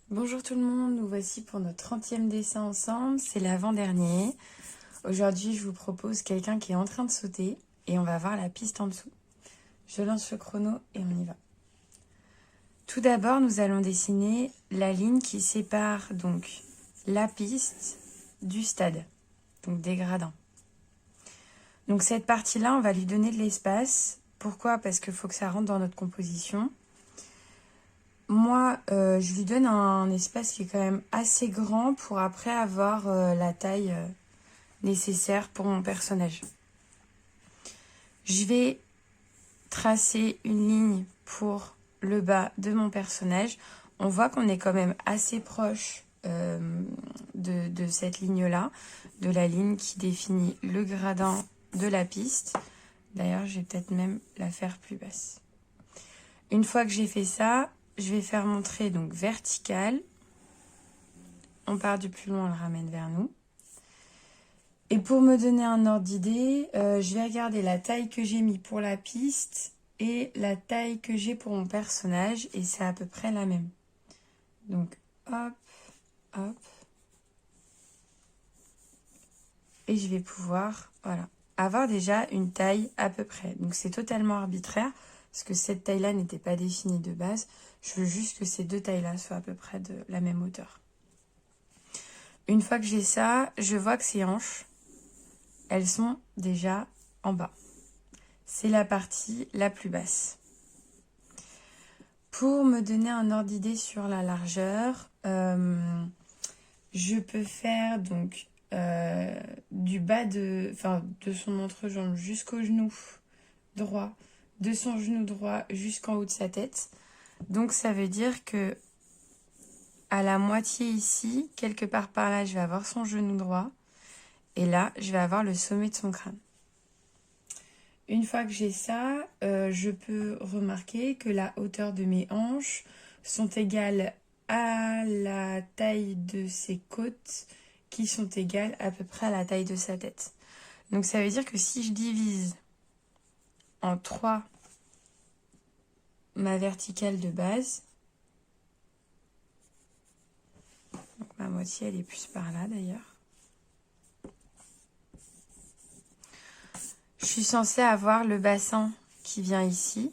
Bonjour tout le monde, nous voici pour notre 30e dessin ensemble, c'est l'avant-dernier. Aujourd'hui je vous propose quelqu'un qui est en train de sauter et on va voir la piste en dessous. Je lance le chrono et on y va. Tout d'abord nous allons dessiner la ligne qui sépare donc la piste du stade, donc des gradins. Donc cette partie-là on va lui donner de l'espace. Pourquoi? Parce qu'il faut que ça rentre dans notre composition. Moi, je lui donne un espace qui est quand même assez grand pour après avoir la taille nécessaire pour mon personnage. Je vais tracer une ligne pour le bas de mon personnage. On voit qu'on est quand même assez proche de cette ligne-là, de la ligne qui définit le gradin de la piste. D'ailleurs, je vais peut-être même la faire plus basse. Une fois que j'ai fait ça, je vais faire mon trait donc vertical. On part du plus loin, on le ramène vers nous. Et pour me donner un ordre d'idée, je vais regarder la taille que j'ai mis pour la piste et la taille que j'ai pour mon personnage. Et c'est à peu près la même. Donc, hop, hop. Et je vais pouvoir, voilà, avoir déjà une taille à peu près. Donc, c'est totalement arbitraire parce que cette taille-là n'était pas définie de base. Je veux juste que ces deux tailles-là soient à peu près de la même hauteur. Une fois que j'ai ça, je vois que ces hanches, elles sont déjà en bas. C'est la partie la plus basse. Pour me donner un ordre d'idée sur la largeur, je peux faire donc du bas de son entrejambe jusqu'au genou droit, de son genou droit jusqu'en haut de sa tête. Donc ça veut dire que à la moitié ici, quelque part par là, je vais avoir son genou droit. Et là, je vais avoir le sommet de son crâne. Une fois que j'ai ça, je peux remarquer que la hauteur de mes hanches sont égales à la taille de ses côtes qui sont égales à peu près à la taille de sa tête. Donc ça veut dire que si je divise en 3 ma verticale de base, donc ma moitié elle est plus par là d'ailleurs, je suis censée avoir le bassin qui vient ici.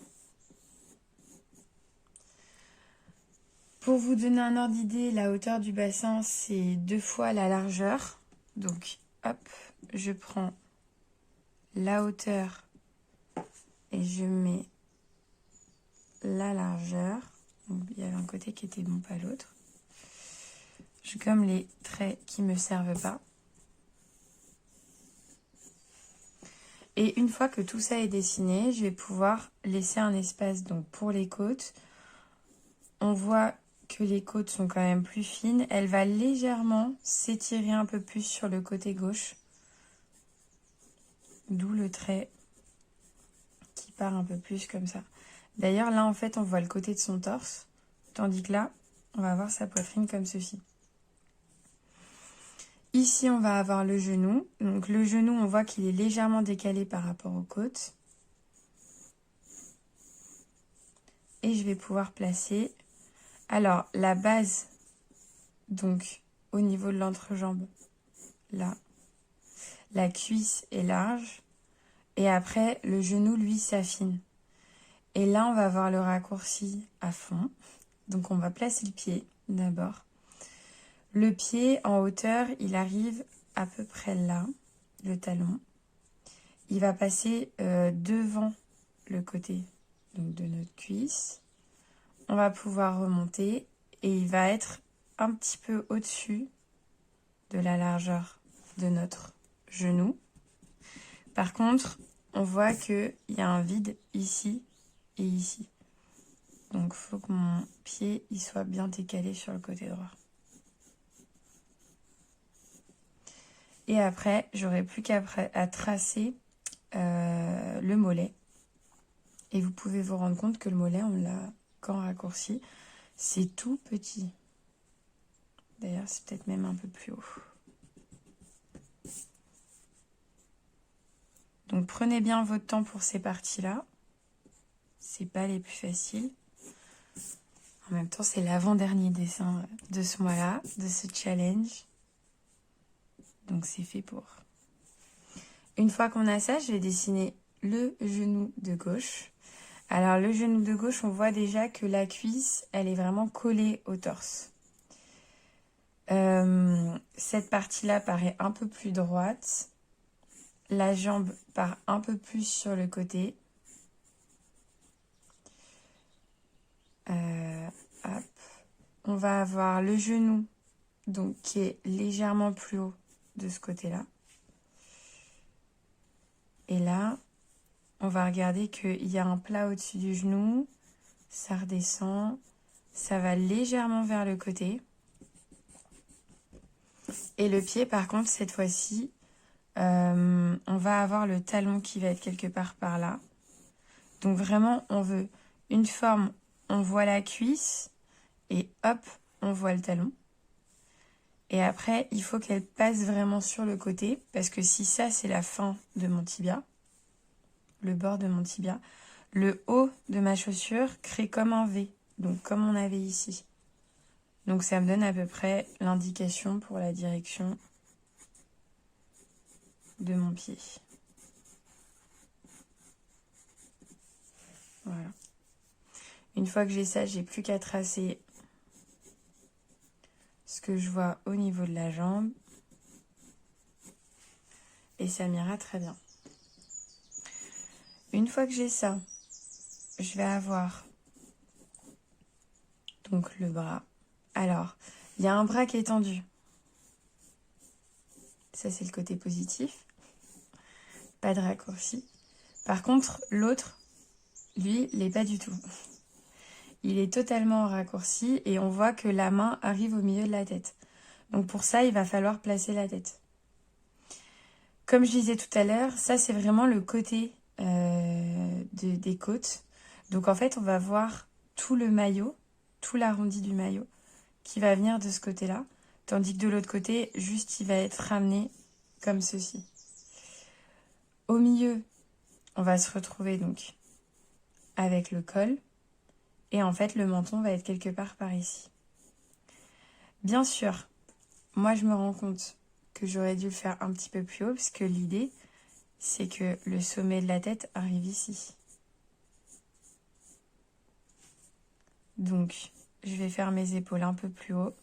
Pour vous donner un ordre d'idée, la hauteur du bassin, c'est 2 fois la largeur. Donc, hop, je prends la hauteur et je mets la largeur. Donc, il y avait un côté qui était bon, pas l'autre. Je gomme les traits qui ne me servent pas. Et une fois que tout ça est dessiné, je vais pouvoir laisser un espace donc pour les côtes. On voit que les côtes sont quand même plus fines. Elle va légèrement s'étirer un peu plus sur le côté gauche. D'où le trait qui part un peu plus comme ça. D'ailleurs, là, en fait, on voit le côté de son torse. Tandis que là, on va avoir sa poitrine comme ceci. Ici, on va avoir le genou. Donc, le genou, on voit qu'il est légèrement décalé par rapport aux côtes. Et je vais pouvoir placer... Alors, la base, donc, au niveau de l'entrejambe, là. La cuisse est large. Et après, le genou, lui, s'affine. Et là, on va avoir le raccourci à fond. Donc, on va placer le pied d'abord. Le pied en hauteur, il arrive à peu près là, le talon. Il va passer devant le côté donc, de notre cuisse. On va pouvoir remonter et il va être un petit peu au-dessus de la largeur de notre genou. Par contre, on voit qu'il y a un vide ici et ici. Donc, il faut que mon pied il soit bien décalé sur le côté droit. Et après, j'aurai plus qu'à tracer le mollet. Et vous pouvez vous rendre compte que le mollet, on l'a quand raccourci. C'est tout petit. D'ailleurs, c'est peut-être même un peu plus haut. Donc, prenez bien votre temps pour ces parties-là. C'est pas les plus faciles. En même temps, c'est l'avant-dernier dessin de ce mois-là, de ce challenge. Donc c'est fait pour. Une fois qu'on a ça, je vais dessiner le genou de gauche. Alors le genou de gauche, on voit déjà que la cuisse, elle est vraiment collée au torse. Cette partie-là paraît un peu plus droite. La jambe part un peu plus sur le côté. Hop. On va avoir le genou donc, qui est légèrement plus haut de ce côté-là. Et là, on va regarder qu'il y a un plat au-dessus du genou. Ça redescend. Ça va légèrement vers le côté. Et le pied, par contre, cette fois-ci, on va avoir le talon qui va être quelque part par là. Donc vraiment, on veut une forme, on voit la cuisse et hop, on voit le talon. Et après, il faut qu'elle passe vraiment sur le côté parce que si ça, c'est la fin de mon tibia, le bord de mon tibia, le haut de ma chaussure crée comme un V, donc comme on avait ici. Donc ça me donne à peu près l'indication pour la direction de mon pied. Voilà. Une fois que j'ai ça, j'ai plus qu'à tracer ce que je vois au niveau de la jambe. Et ça m'ira très bien. Une fois que j'ai ça, je vais avoir donc le bras. Alors, il y a un bras qui est tendu. Ça, c'est le côté positif. Pas de raccourci. Par contre, l'autre, lui, il n'est pas du tout. Il est totalement raccourci et on voit que la main arrive au milieu de la tête. Donc pour ça, il va falloir placer la tête. Comme je disais tout à l'heure, ça, c'est vraiment le côté des côtes. Donc en fait, on va voir tout le maillot, tout l'arrondi du maillot qui va venir de ce côté-là. Tandis que de l'autre côté, juste, il va être ramené comme ceci. Au milieu, on va se retrouver donc avec le col. Et en fait, le menton va être quelque part par ici. Bien sûr, moi, je me rends compte que j'aurais dû le faire un petit peu plus haut parce que l'idée, c'est que le sommet de la tête arrive ici. Donc, je vais faire mes épaules un peu plus haut.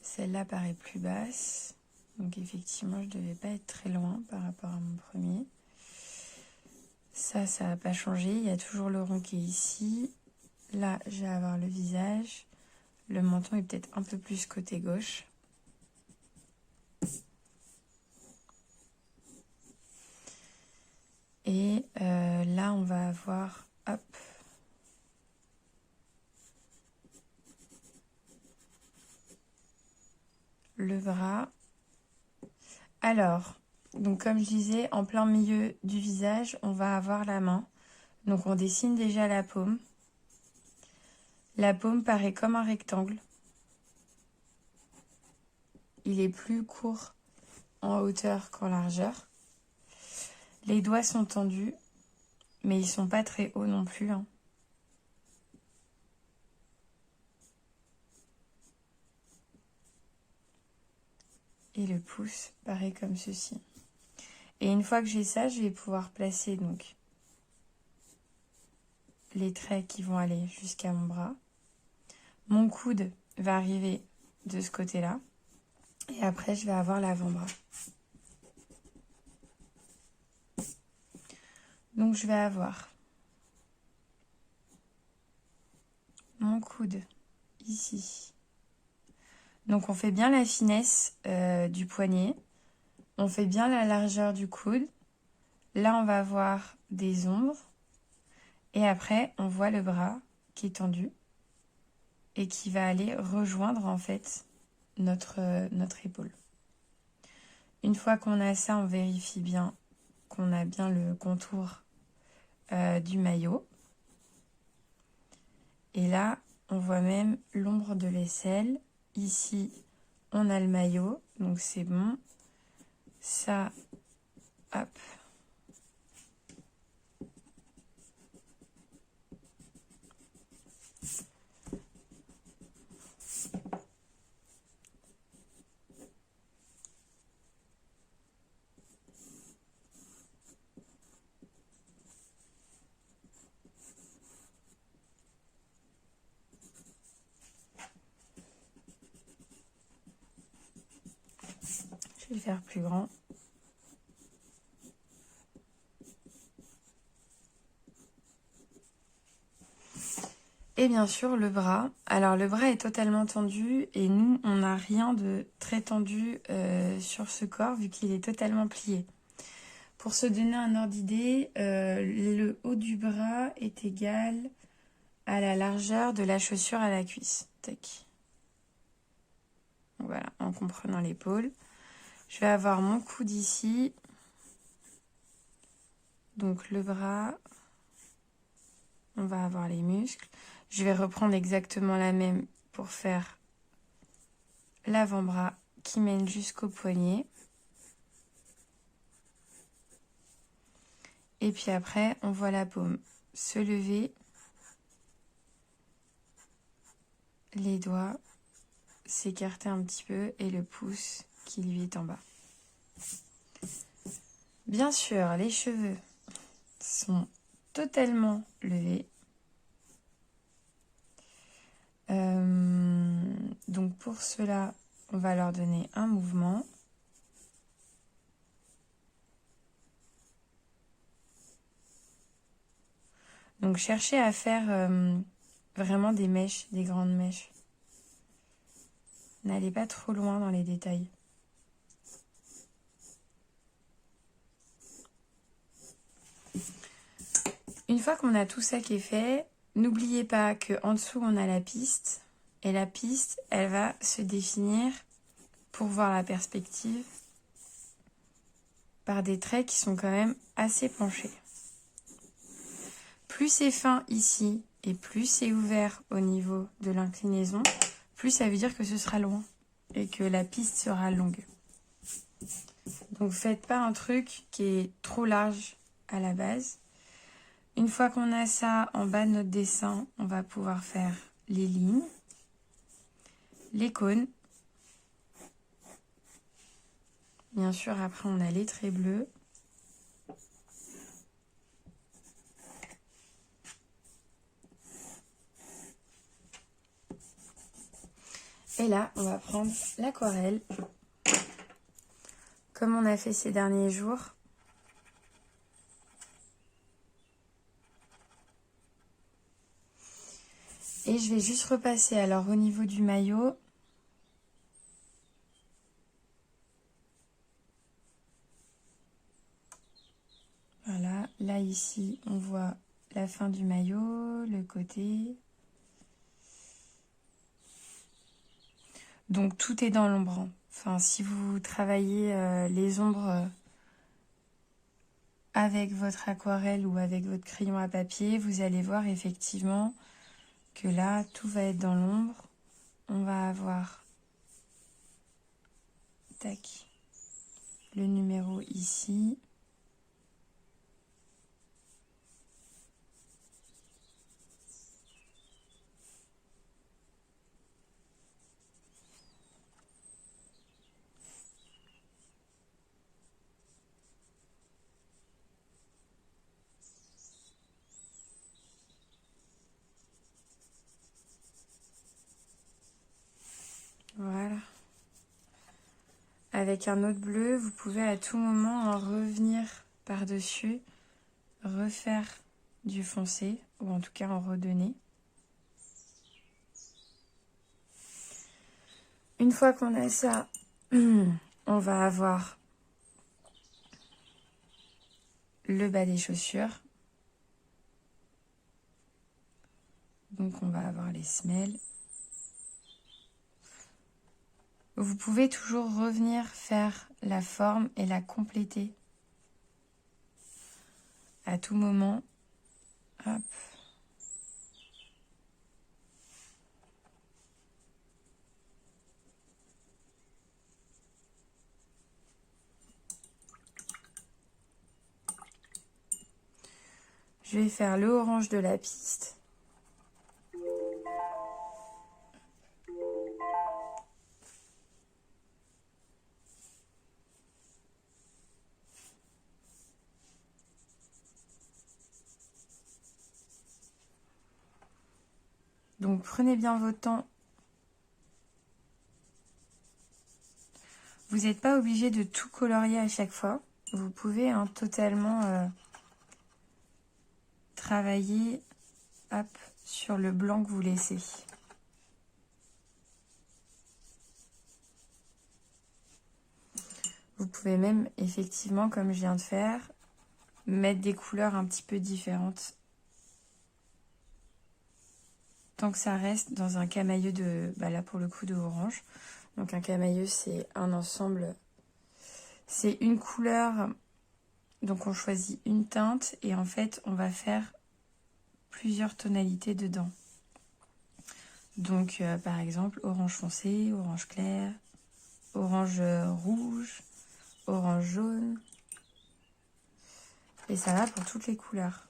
Celle-là paraît plus basse. Donc effectivement, je ne devais pas être très loin par rapport à mon premier. Ça n'a pas changé. Il y a toujours le rond qui est ici. Là, je vais avoir le visage. Le menton est peut-être un peu plus côté gauche. Et là, on va avoir... Hop. Le bras. Alors, donc comme je disais, en plein milieu du visage, on va avoir la main. Donc on dessine déjà la paume. La paume paraît comme un rectangle. Il est plus court en hauteur qu'en largeur. Les doigts sont tendus, mais ils sont pas très hauts non plus, hein. Et le pouce paraît comme ceci. Et une fois que j'ai ça, je vais pouvoir placer donc les traits qui vont aller jusqu'à mon bras. Mon coude va arriver de ce côté-là. Et après, je vais avoir l'avant-bras. Donc, je vais avoir mon coude ici. Donc, on fait bien la finesse du poignet. On fait bien la largeur du coude. Là, on va avoir des ombres. Et après, on voit le bras qui est tendu et qui va aller rejoindre en fait notre épaule. Une fois qu'on a ça, on vérifie bien qu'on a bien le contour du maillot. Et là, on voit même l'ombre de l'aisselle. Ici, on a le maillot, donc c'est bon. Ça, hop. Je vais le faire plus grand. Et bien sûr, le bras. Alors, le bras est totalement tendu et nous, on n'a rien de très tendu sur ce corps vu qu'il est totalement plié. Pour se donner un ordre d'idée, le haut du bras est égal à la largeur de la chaussure à la cuisse. Tac. Voilà, en comprenant l'épaule. Je vais avoir mon coude ici. Donc le bras, on va avoir les muscles. Je vais reprendre exactement la même pour faire l'avant-bras qui mène jusqu'au poignet. Et puis après, on voit la paume se lever. Les doigts s'écarter un petit peu et le pouce qui lui est en bas. Bien sûr, les cheveux sont totalement levés. Donc pour cela, on va leur donner un mouvement. Donc cherchez à faire vraiment des mèches, des grandes mèches. N'allez pas trop loin dans les détails. Une fois qu'on a tout ça qui est fait, n'oubliez pas qu'en dessous on a la piste. Et la piste, elle va se définir, pour voir la perspective, par des traits qui sont quand même assez penchés. Plus c'est fin ici et plus c'est ouvert au niveau de l'inclinaison, plus ça veut dire que ce sera loin et que la piste sera longue. Donc faites pas un truc qui est trop large à la base. Une fois qu'on a ça en bas de notre dessin, on va pouvoir faire les lignes, les cônes. Bien sûr, après on a les traits bleus. Et là, on va prendre l'aquarelle, comme on a fait ces derniers jours. Et je vais juste repasser alors au niveau du maillot. Voilà, là ici, on voit la fin du maillot, le côté. Donc tout est dans l'ombre, hein. Enfin, si vous travaillez les ombres avec votre aquarelle ou avec votre crayon à papier, vous allez voir effectivement que là, tout va être dans l'ombre. On va avoir, tac, le numéro ici. Voilà. Avec un autre bleu, vous pouvez à tout moment en revenir par-dessus, refaire du foncé, ou en tout cas en redonner. Une fois qu'on a ça, on va avoir le bas des chaussures. Donc on va avoir les semelles. Vous pouvez toujours revenir faire la forme et la compléter à tout moment. Hop. Je vais faire le orange de la piste. Donc prenez bien votre temps. Vous n'êtes pas obligé de tout colorier à chaque fois. Vous pouvez totalement travailler hop, sur le blanc que vous laissez. Vous pouvez même, effectivement, comme je viens de faire, mettre des couleurs un petit peu différentes. Tant que ça reste dans un camailleux de, là pour le coup, de orange. Donc un camailleux, c'est un ensemble, c'est une couleur, donc on choisit une teinte et en fait, on va faire plusieurs tonalités dedans. Donc par exemple, orange foncé, orange clair, orange rouge, orange jaune. Et ça va pour toutes les couleurs.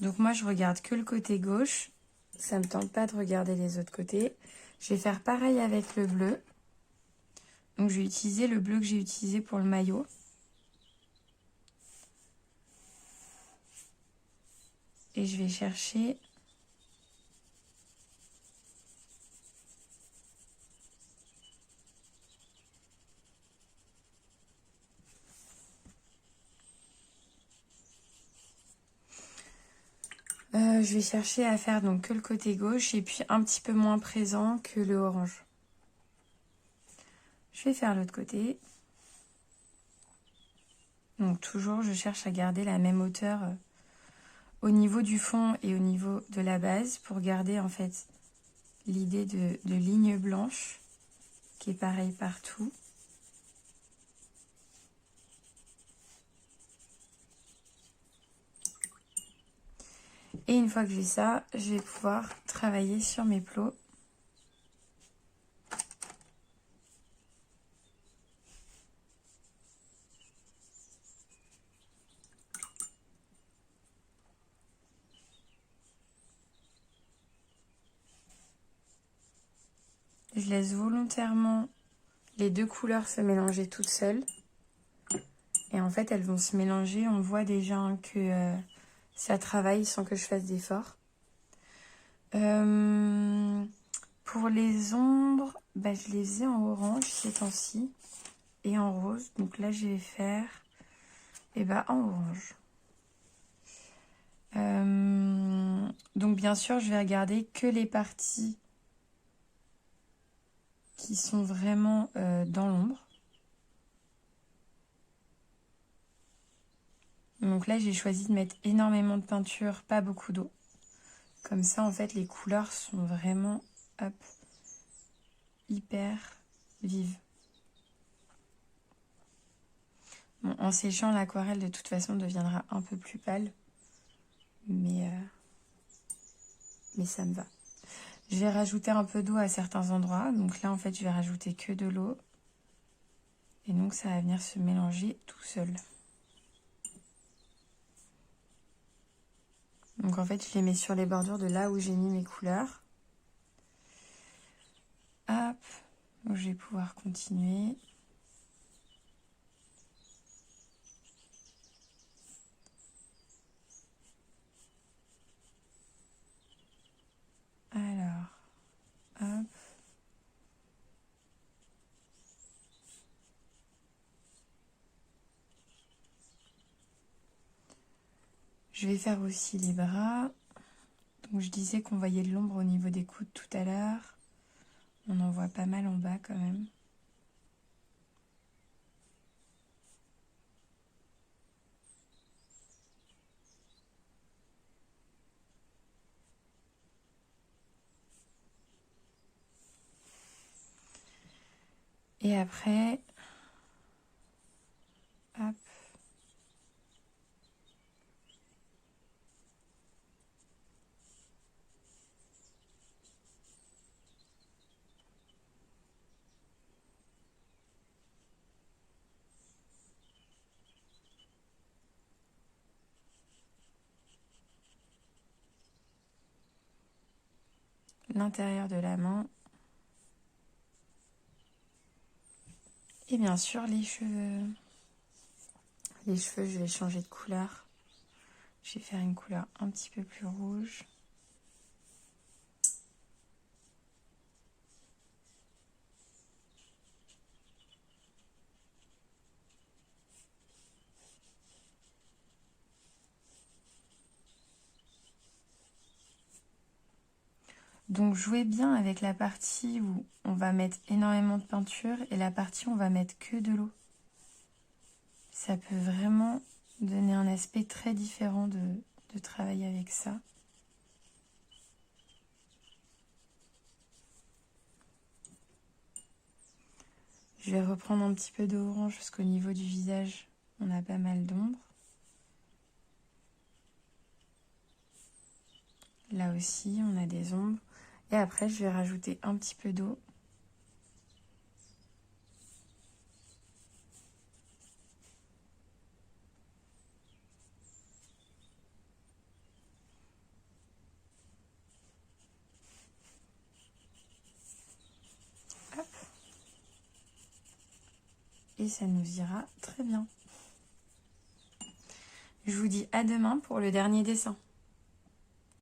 Donc moi, je regarde que le côté gauche. Ça ne me tente pas de regarder les autres côtés. Je vais faire pareil avec le bleu. Donc je vais utiliser le bleu que j'ai utilisé pour le maillot. Et je vais chercher à faire donc que le côté gauche et puis un petit peu moins présent que le orange. Je vais faire l'autre côté. Donc toujours, je cherche à garder la même hauteur au niveau du fond et au niveau de la base pour garder en fait l'idée de ligne blanche qui est pareil partout. Et une fois que j'ai ça, je vais pouvoir travailler sur mes plots. Je laisse volontairement les deux couleurs se mélanger toutes seules. Et en fait, elles vont se mélanger. On voit déjà que ça travaille sans que je fasse d'effort. Pour les ombres, je les faisais en orange ces temps-ci et en rose. Donc là, je vais faire en orange. Donc bien sûr, je vais regarder que les parties qui sont vraiment dans l'ombre. Donc là, j'ai choisi de mettre énormément de peinture, pas beaucoup d'eau. Comme ça, en fait, les couleurs sont vraiment hyper vives. Bon, en séchant, l'aquarelle, de toute façon, deviendra un peu plus pâle. Mais ça me va. Je vais rajouter un peu d'eau à certains endroits. Donc là, en fait, je vais rajouter que de l'eau. Et donc, ça va venir se mélanger tout seul. Donc, en fait, je les mets sur les bordures de là où j'ai mis mes couleurs. Hop. Donc, je vais pouvoir continuer. Alors, hop. Je vais faire aussi les bras. Donc je disais qu'on voyait de l'ombre au niveau des coudes tout à l'heure. On en voit pas mal en bas quand même. Et après, hop. l'intérieur de la main. Et bien sûr, les cheveux. Les cheveux, je vais changer de couleur. Je vais faire une couleur un petit peu plus rouge. Donc jouez bien avec la partie où on va mettre énormément de peinture et la partie où on va mettre que de l'eau. Ça peut vraiment donner un aspect très différent de travailler avec ça. Je vais reprendre un petit peu d'orange parce qu'au niveau du visage, on a pas mal d'ombre. Là aussi, on a des ombres. Et après, je vais rajouter un petit peu d'eau. Hop. Et ça nous ira très bien. Je vous dis à demain pour le dernier dessin.